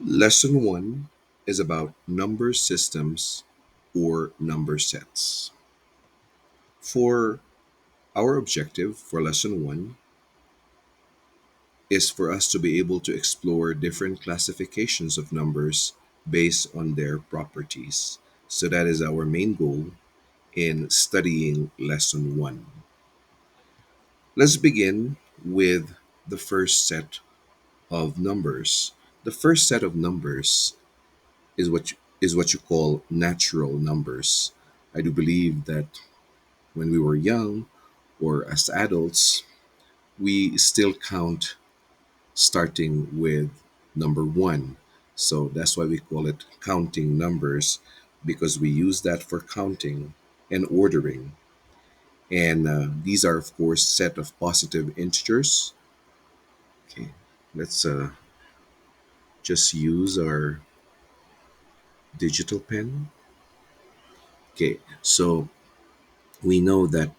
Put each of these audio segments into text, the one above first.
Lesson 1 is about number systems or number sets. For our objective for lesson 1 is for us to be able to explore different classifications of numbers based on their properties. So that is our main goal in studying lesson 1. Let's begin with the first set of numbers. The first set of numbers is what you call natural numbers. I do believe that when we were young or as adults, we still count starting with number 1. So that's why we call it counting numbers, because we use that for counting and ordering. And these are, of course, set of positive integers. Okay, let's just use our digital pen. Okay, so we know that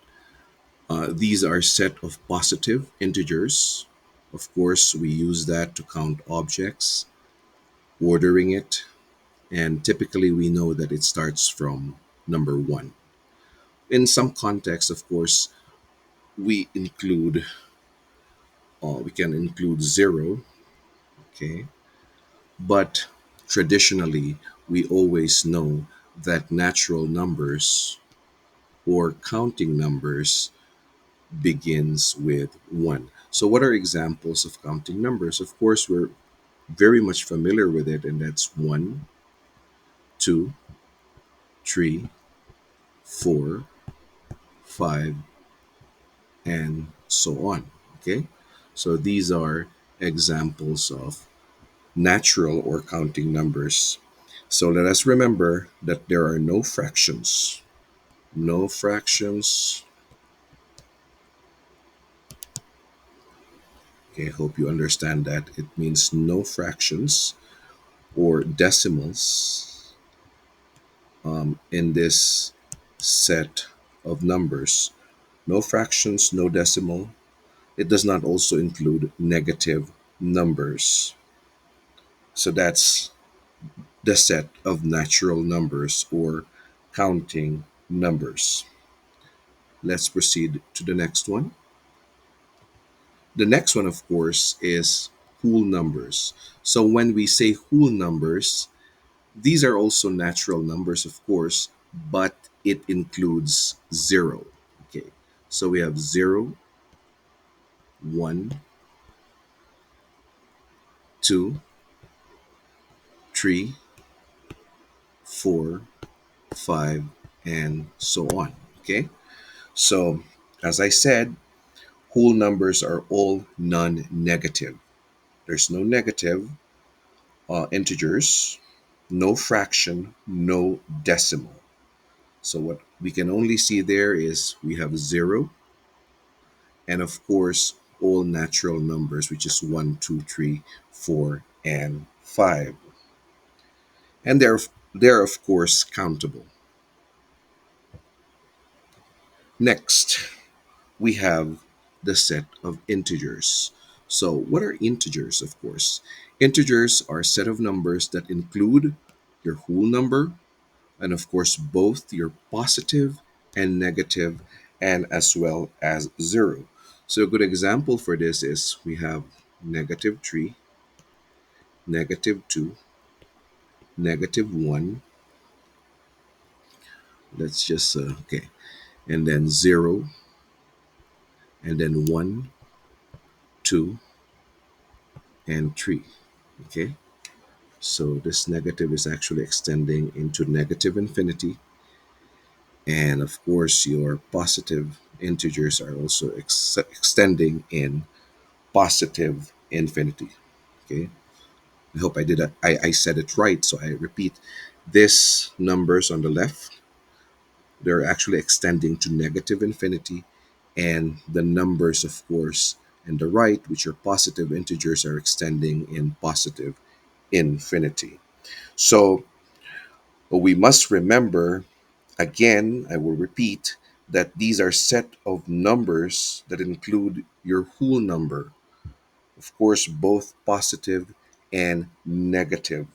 these are set of positive integers. Of course, we use that to count objects, ordering it, and typically we know that it starts from number 1. In some contexts, of course, we include, we can include 0, okay? But traditionally, we always know that natural numbers or counting numbers begins with 1. So, what are examples of counting numbers? Of course, we're very much familiar with it, and that's 1, 2, 3, 4, 5, and so on. Okay, so these are examples of natural or counting numbers. So let us remember that there are no fractions. No fractions. Okay, I hope you understand that. It means no fractions or decimals in this set of numbers. No fractions, no decimal. It does not also include negative numbers. So that's the set of natural numbers or counting numbers. Let's proceed to the next one. The next one, of course, is whole numbers. So when we say whole numbers, these are also natural numbers, of course, but it includes 0. Okay, so we have 0, 1, 2, 3, 4, 5, and so on. Okay, so as I said, whole numbers are all non-negative. There's no negative integers, no fraction, no decimal. So what we can only see there is we have 0, and of course all natural numbers, which is 1, 2, 3, 4, and 5. And they're of course countable. Next, we have the set of integers. So, what are integers, of course? Integers are a set of numbers that include your whole number and, of course, both your positive and negative, and as well as 0. So, a good example for this is we have negative 3, negative 2, negative 1. Let's just, okay. And then 0, and then 1, 2, and 3. Okay. So this negative is actually extending into negative infinity. And of course, your positive integers are also extending in positive infinity. Okay. I hope I did that. I said it right. So I repeat, this numbers on the left, they're actually extending to negative infinity. And the numbers, of course, on the right, which are positive integers, are extending in positive infinity. So but we must remember, again, I will repeat, that these are set of numbers that include your whole number. Of course, both positive and negative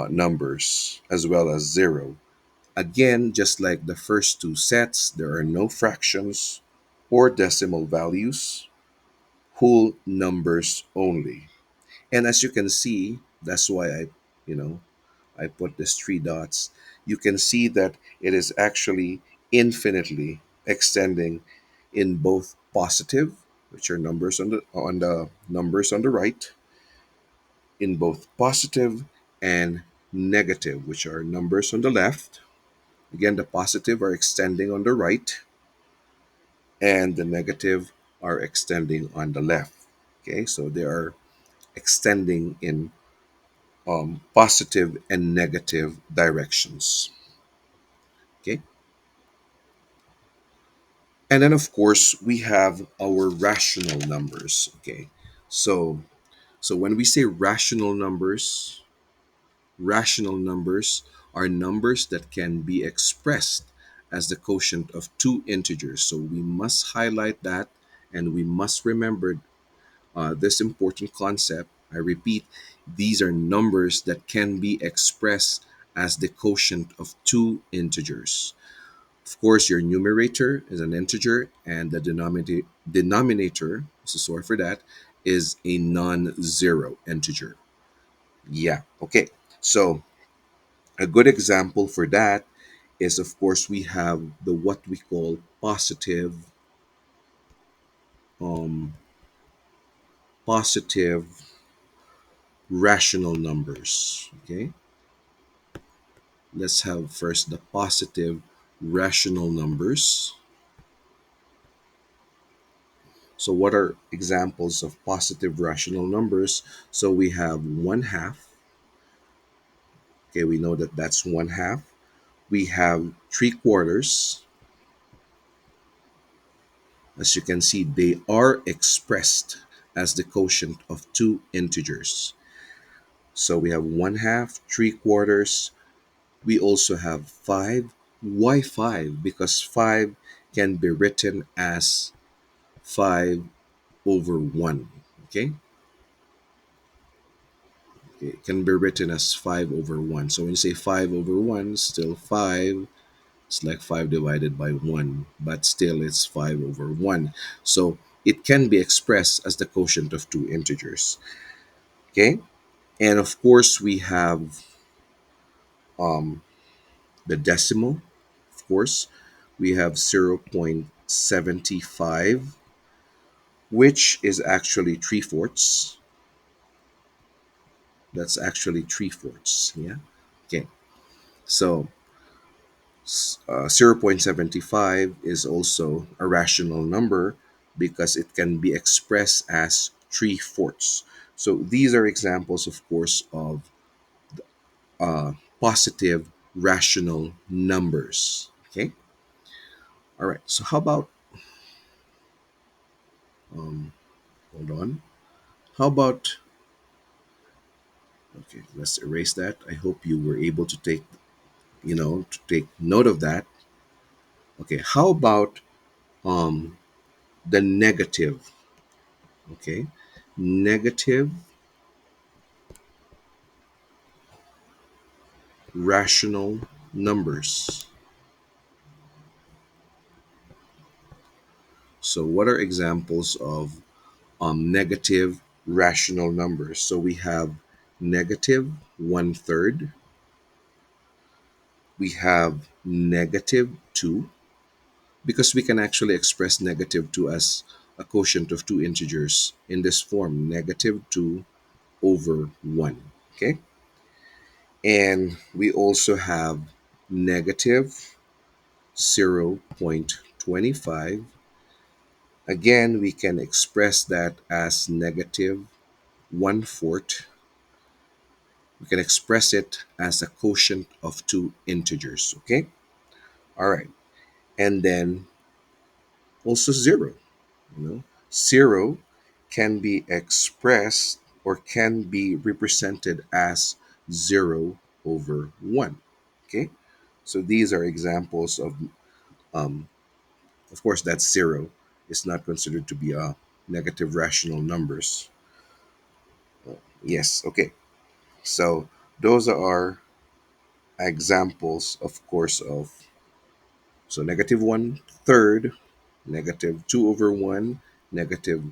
numbers, as well as zero. Again, just like the first two sets, there are no fractions or decimal values, whole numbers only. And as you can see, that's why you know, I put these three dots. You can see that it is actually infinitely extending in both positive, which are numbers on the numbers on the right, in both positive and negative, which are numbers on the left. Again, the positive are extending on the right, and the negative are extending on the left. Okay, so they are extending in positive and negative directions. Okay, and then of course we have our rational numbers. Okay, so when we say rational numbers are numbers that can be expressed as the quotient of two integers. So we must highlight that, and we must remember this important concept. I repeat, these are numbers that can be expressed as the quotient of two integers. Of course, your numerator is an integer, and the denominator, so sorry for that, is a non-zero integer. Yeah, okay. So a good example for that is, of course, we have the what we call um, positive rational numbers. Okay, let's have first the positive rational numbers. So what are examples of positive rational numbers? So we have 1/2. Okay, we know that that's 1/2. We have 3/4. As you can see, they are expressed as the quotient of two integers. So we have 1/2, 3/4. We also have 5. Why 5? Because 5 can be written as 5 over 1. Okay? It can be written as 5 over 1. So when you say 5 over 1, still 5. It's like 5 divided by 1, but still it's 5 over 1. So it can be expressed as the quotient of two integers. Okay? And of course, we have um, the decimal. Of course, we have 0.75, which is actually 3/4. That's actually 3/4. Yeah. Okay. So 0.75 is also a rational number because it can be expressed as 3/4. So these are examples, of course, of uh, positive rational numbers. Okay. All right. So how about, um, hold on. How about, okay, let's erase that. I hope you were able to take, to take note of that. Okay. How about um, the negative? Okay. Negative rational numbers. So, what are examples of negative rational numbers? So, we have negative 1/3, we have negative 2, because we can actually express negative 2 as a quotient of two integers in this form, negative 2 over 1. Okay, and we also have negative 0.25. Again, we can express that as negative 1/4. We can express it as a quotient of two integers. Okay. All right. And then also zero. You know, zero can be expressed or can be represented as 0/1. Okay. So these are examples of course, that's zero. It's not considered to be a negative rational numbers. Yes, okay. So those are examples, of course, of so negative one third, negative 2 over 1, negative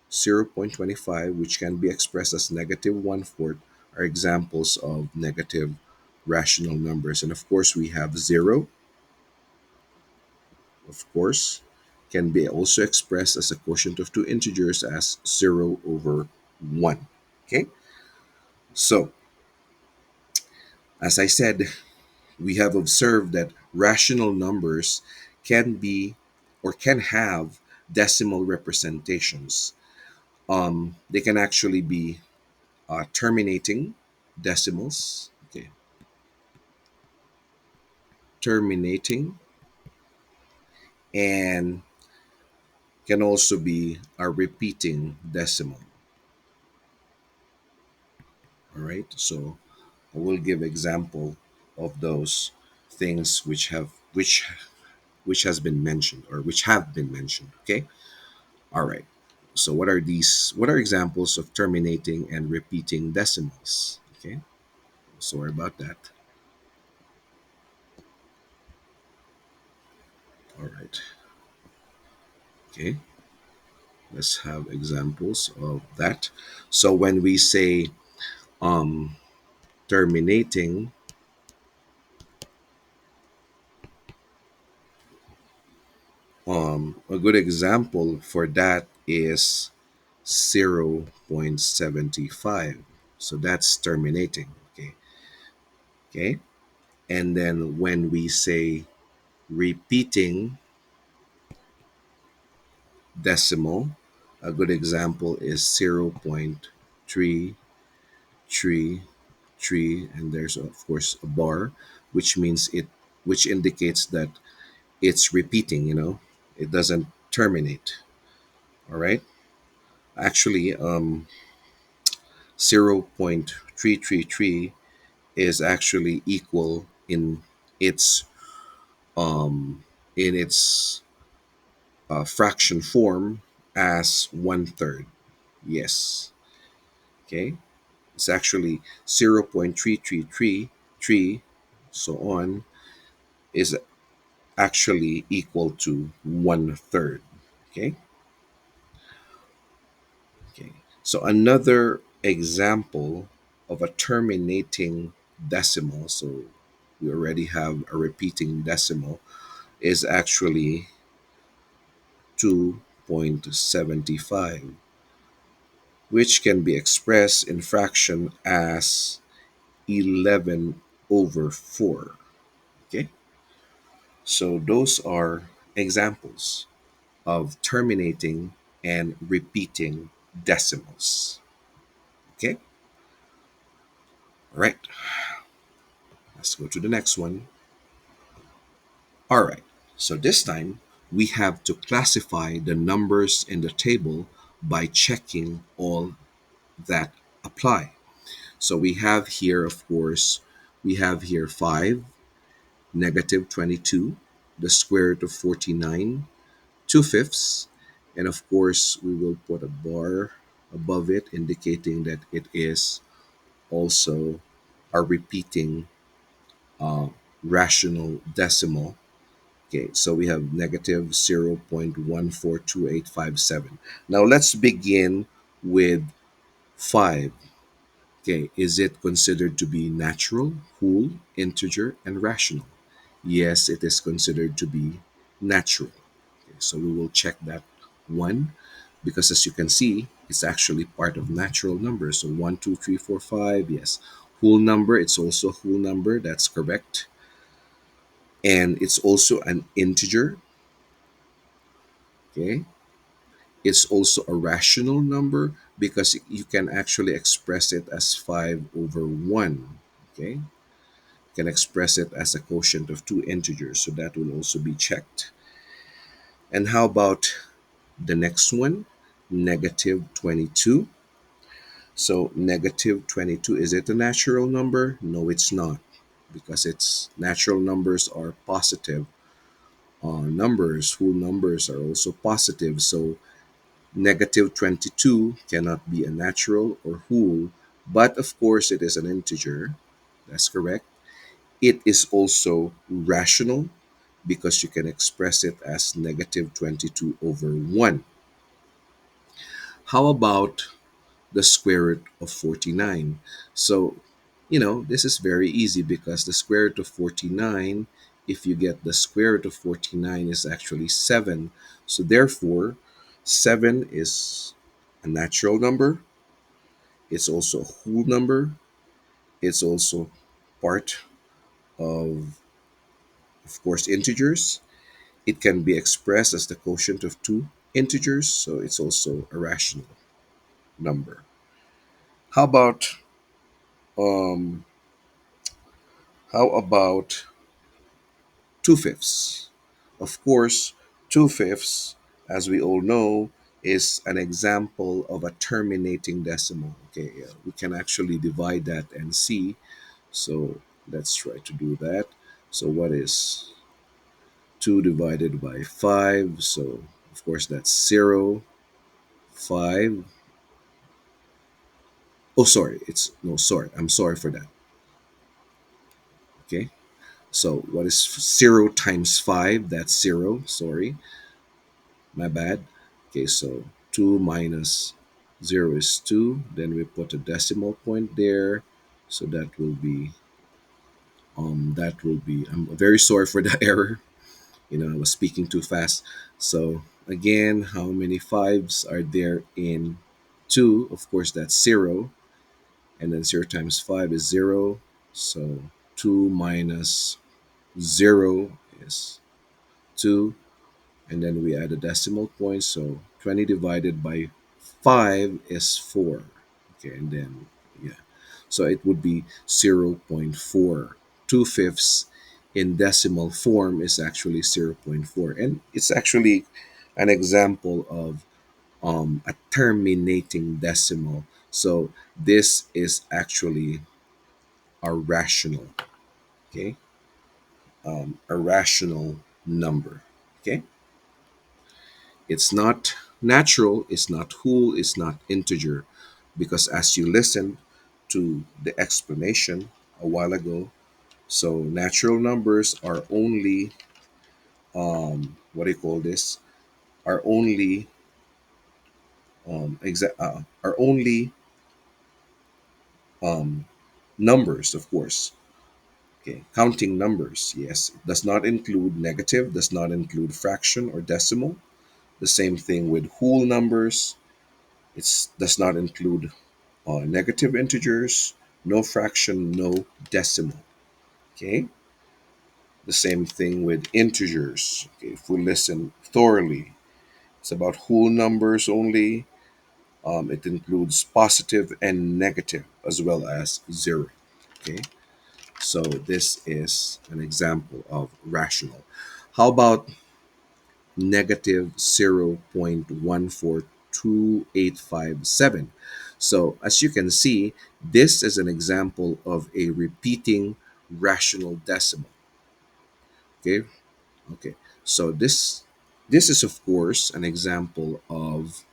0.25, which can be expressed as negative one fourth, are examples of negative rational numbers. And of course, we have 0, of course, can be also expressed as a quotient of two integers as 0 over 1. Okay, so as I said, we have observed that rational numbers can be or can have decimal representations. They can actually be terminating decimals, okay, terminating, and can also be a repeating decimal. All right, so I will give example of those things which has been mentioned or which have been mentioned. Okay, all right. So what are these? What are examples of terminating and repeating decimals? Okay, sorry about that. All right. Okay, let's have examples of that. So when we say um, terminating, a good example for that is 0.75. So that's terminating. Okay. Okay. And then when we say repeating decimal, a good example is 0.333, and there's of course a bar, which means it, which indicates that it's repeating, it doesn't terminate. All right. Actually, 0.333 is actually equal its in its fraction form as one third. Yes. Okay. It's actually 0.3333, so on, is actually equal to one third. Okay. Okay. So another example of a terminating decimal, so we already have a repeating decimal, is actually 2.75, which can be expressed in fraction as 11 over 4. Okay? So those are examples of terminating and repeating decimals. Okay? All right. Let's go to the next one. All right. So this time we have to classify the numbers in the table by checking all that apply. So we have here, of course, we have here 5, negative 22, the square root of 49, 2 fifths, and of course, we will put a bar above it indicating that it is also a repeating uh, rational decimal. Okay, so we have negative 0.142857. Now let's begin with 5. Okay, is it considered to be natural, whole, integer, and rational? Yes, it is considered to be natural. Okay, so we will check that one because as you can see, it's actually part of natural numbers. So one, 2, 3, 4, 5. Yes. Whole number, it's also a whole number. That's correct. And it's also an integer. Okay. It's also a rational number because you can actually express it as 5 over 1. Okay. Can express it as a quotient of two integers. So that will also be checked. And how about the next one? Negative 22. So negative 22, is it a natural number? No, it's not, because its natural numbers are positive. Numbers, whole numbers are also positive. So negative 22 cannot be a natural or whole But of course, it is an integer. That's correct. It is also rational because you can express it as negative 22 over 1. How about the square root of 49? So, this is very easy because the square root of 49, if you get the square root of 49, is actually 7. So, therefore, 7 is a natural number. It's also a whole number. It's also part of course, integers. It can be expressed as the quotient of two integers, so it's also a rational number. How about um, how about 2/5? Of course, 2/5, as we all know, is an example of a terminating decimal. Okay, we can actually divide that and see. So let's try to do that. So what is 2 divided by 5? So of course that's 0. 5. Oh, sorry. It's no, sorry. I'm sorry for that. Okay. So what is 0 times 5? That's 0. Sorry. My bad. Okay. So 2 minus 0 is 2. Then we put a decimal point there. So that will be, I'm very sorry for the error. I was speaking too fast. So again, how many fives are there in 2? Of course, that's 0. And then 0 times 5 is 0. So 2 minus 0 is 2. And then we add a decimal point. So 20 divided by 5 is 4. Okay, and then, yeah. So it would be 0.4. 2/5 in decimal form is actually zero point 0.4. And it's actually an example of a terminating decimal. So this is actually a rational, okay? A rational number, okay? It's not natural, it's not whole, it's not integer, because as you listened to the explanation a while ago, so natural numbers are only, what do you call this? Are only are only numbers, of course. Okay, counting numbers, yes, it does not include negative, does not include fraction or decimal. The same thing with whole numbers. It does not include negative integers, no fraction, no decimal. Okay, the same thing with integers. Okay, if we listen thoroughly, it's about whole numbers only. It includes positive and negative as well as zero. Okay, so this is an example of rational. How about negative 0.142857? So as you can see, this is an example of a repeating rational decimal. Okay, okay. So this is of course an example of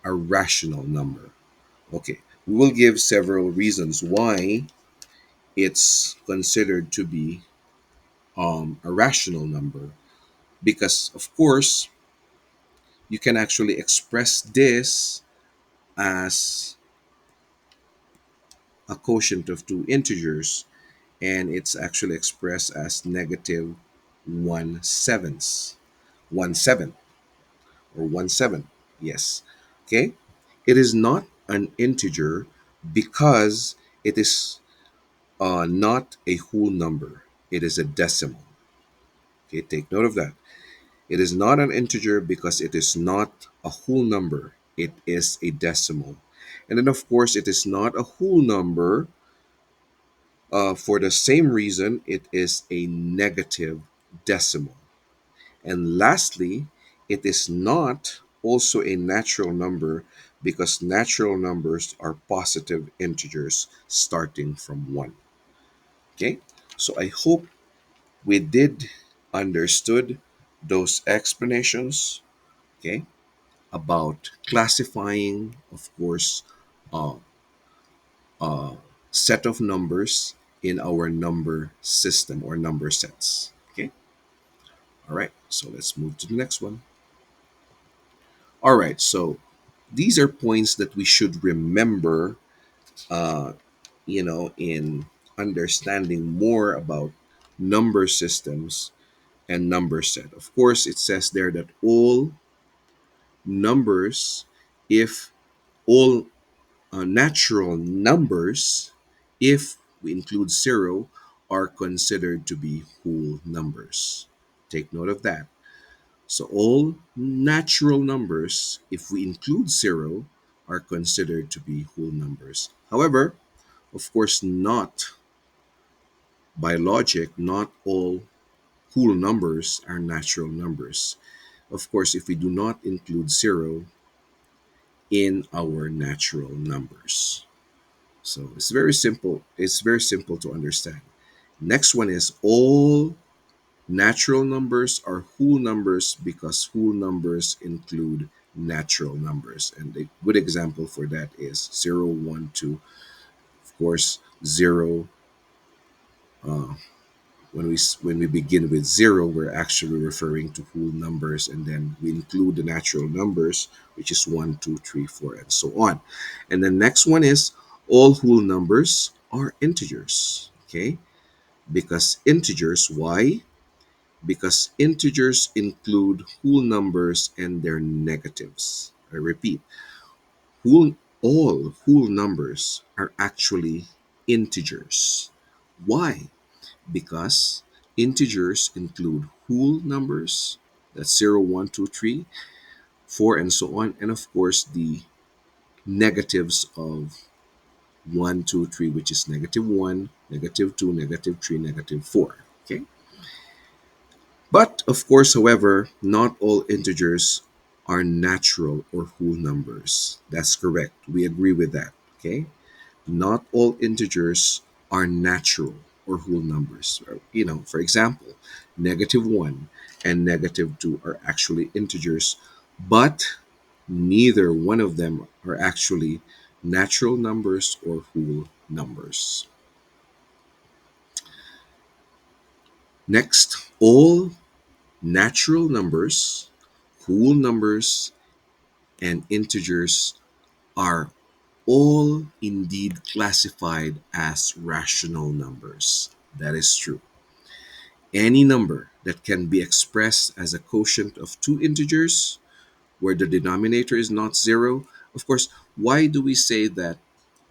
a rational number. Okay, we will give several reasons why it's considered to be a rational number, because of course you can actually express this as a quotient of two integers, and it's actually expressed as negative 1/7, 1/7, or 1/7. Yes. Okay. It is not an integer because it is not a whole number. It is a decimal. Okay. Take note of that. It is not an integer because it is not a whole number. It is a decimal. And then, of course, it is not a whole number. For the same reason, it is a negative decimal. And lastly, it is not also a natural number because natural numbers are positive integers starting from 1. Okay? So I hope we did understood those explanations, okay, about classifying, of course, uh, uh, set of numbers in our number system or number sets. Okay. All right. So let's move to the next one. All right. So these are points that we should remember, uh, in understanding more about number systems and number set. Of course, it says there that all numbers, if all natural numbers, if we include zero, are considered to be whole numbers. Take note of that. So all natural numbers, if we include zero, are considered to be whole numbers. However, of course, not by logic, not all whole numbers are natural numbers. Of course, if we do not include zero in our natural numbers. So it's very simple. It's very simple to understand. Next one is all natural numbers are whole numbers because whole numbers include natural numbers. And a good example for that is 0, 1, 2. Of course, 0, uh, when we begin with 0, we're actually referring to whole numbers, and then we include the natural numbers, which is 1, 2, 3, 4, and so on. And the next one is all whole numbers are integers. Okay, because integers, why? Because integers include whole numbers and their negatives. I repeat, all whole numbers are actually integers. Why? Because integers include whole numbers, that's 0, 1, 2, 3, 4, and so on, and of course the negatives of 1, 2, 3, which is negative 1, negative 2, negative 3, negative 4. Okay? But of course, however, not all integers are natural or whole numbers. That's correct. We agree with that. Okay? Not all integers are natural or whole numbers. For example, negative 1 and negative 2 are actually integers, but neither one of them are actually natural numbers or whole numbers. Next, all natural numbers, whole numbers, and integers are all indeed classified as rational numbers. That is true. Any number that can be expressed as a quotient of two integers where the denominator is not zero. Of course, why do we say that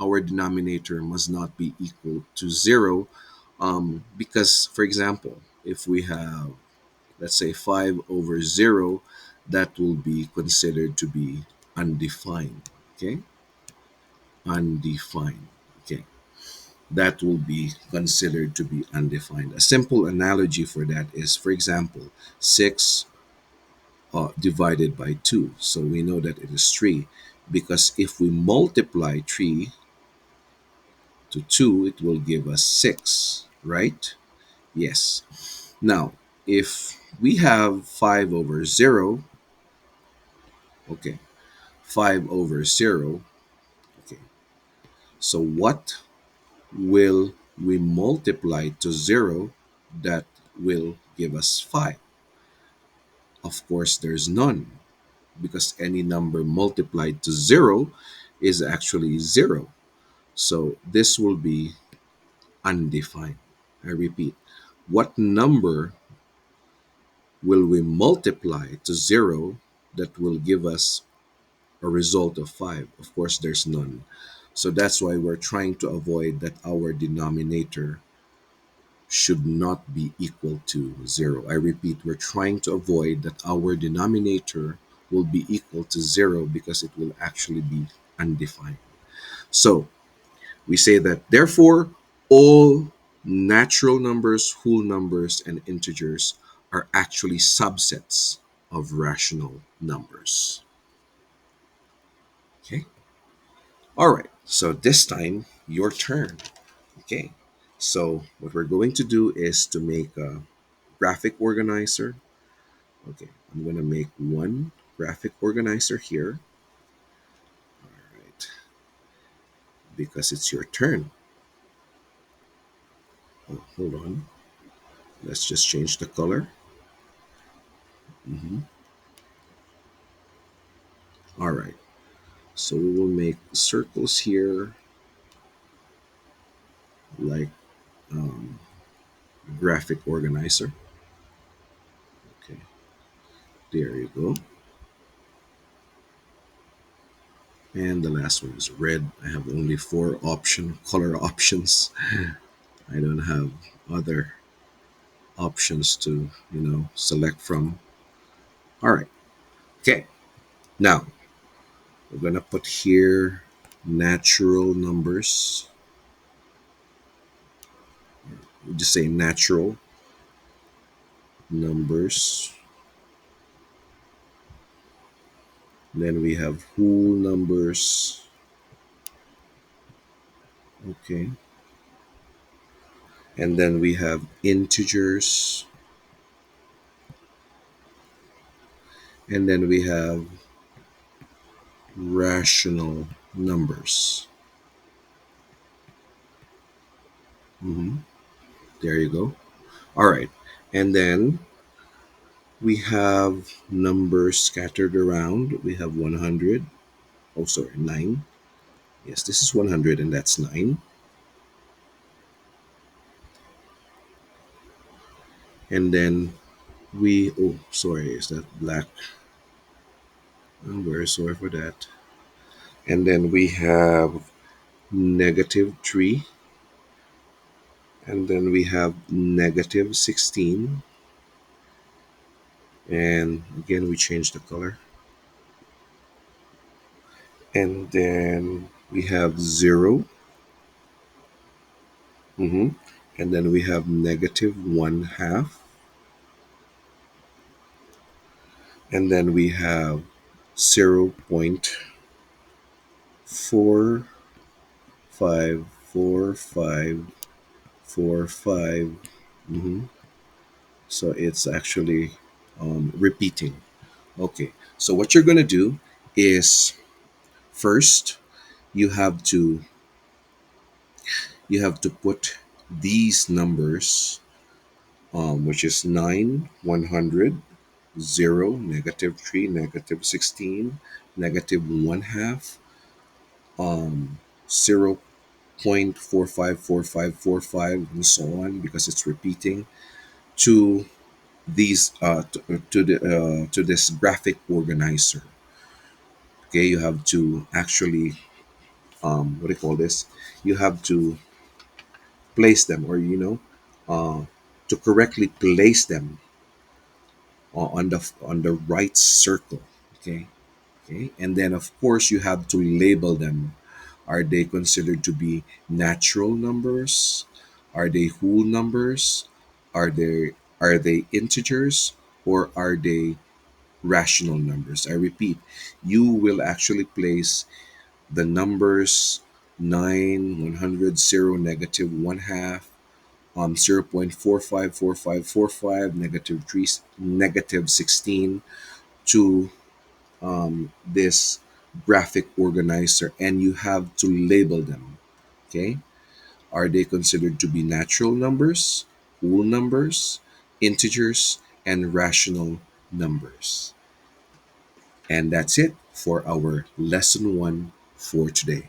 our denominator must not be equal to zero? Because, for example, if we have, let's say, 5 over 0, that will be considered to be undefined. Okay? Undefined. Okay. That will be considered to be undefined. A simple analogy for that is, for example, 6 divided by 2. So we know that it is 3 because if we multiply 3 to 2, it will give us 6, right? Yes. Now, if we have 5 over 0, okay, 5 over 0, okay, so what will we multiply to 0 that will give us 5? Of course, there's none because any number multiplied to 0 is actually 0. So this will be undefined. I repeat, what number will we multiply to 0 that will give us a result of 5? Of course, there's none. So that's why we're trying to avoid that our denominator should not be equal to 0. I repeat, we're trying to avoid that our denominator will be equal to 0 because it will actually be undefined. So we say that therefore all natural numbers, whole numbers, and integers are actually subsets of rational numbers. Okay. All right. So this time, your turn. Okay. So what we're going to do is to make a graphic organizer. Okay. I'm going to make one graphic organizer here. All right. because it's your turn. Oh, hold on. Let's just change the color. Hmm. All right. So we will make circles here, like um, graphic organizer. Okay, there you go. And the last one is red. I have only four color options. I don't have other options to select from. All right. Okay. Now we're gonna put here natural numbers. We just say natural numbers. Then we have whole numbers. Okay. And then we have integers. And then we have rational numbers. Hmm. There you go. All right. And then we have numbers scattered around. We have 100. Oh, sorry, 9. Yes, this is 100 and that's 9. And then oh, sorry, is that black? I'm very sorry for that. And then we have -3. And then we have -16. And again, we change the color. And then we have 0. Hmm. And then we have -1/2. And then we have 0.454545. Hmm. So it's actually repeating. Okay. So what you're gonna do is first you have to put these numbers, which is 9, 100, 0, -3, -16, -1/2, 0.454545, and so on, because it's repeating to these to this graphic organizer. Okay, you have to actually what do you call this? You have to place them, or to correctly place them on the right circle. Okay. Okay, and then of course you have to label them. Are they considered to be natural numbers? Are they whole numbers? Are they integers, or are they rational numbers? I repeat, you will actually place the numbers 9, 100, 0, -1/2, 0.454545, -3, -16 to this graphic organizer, and you have to label them. Okay, are they considered to be natural numbers, whole numbers, integers, and rational numbers? And that's it for our lesson 1 for today.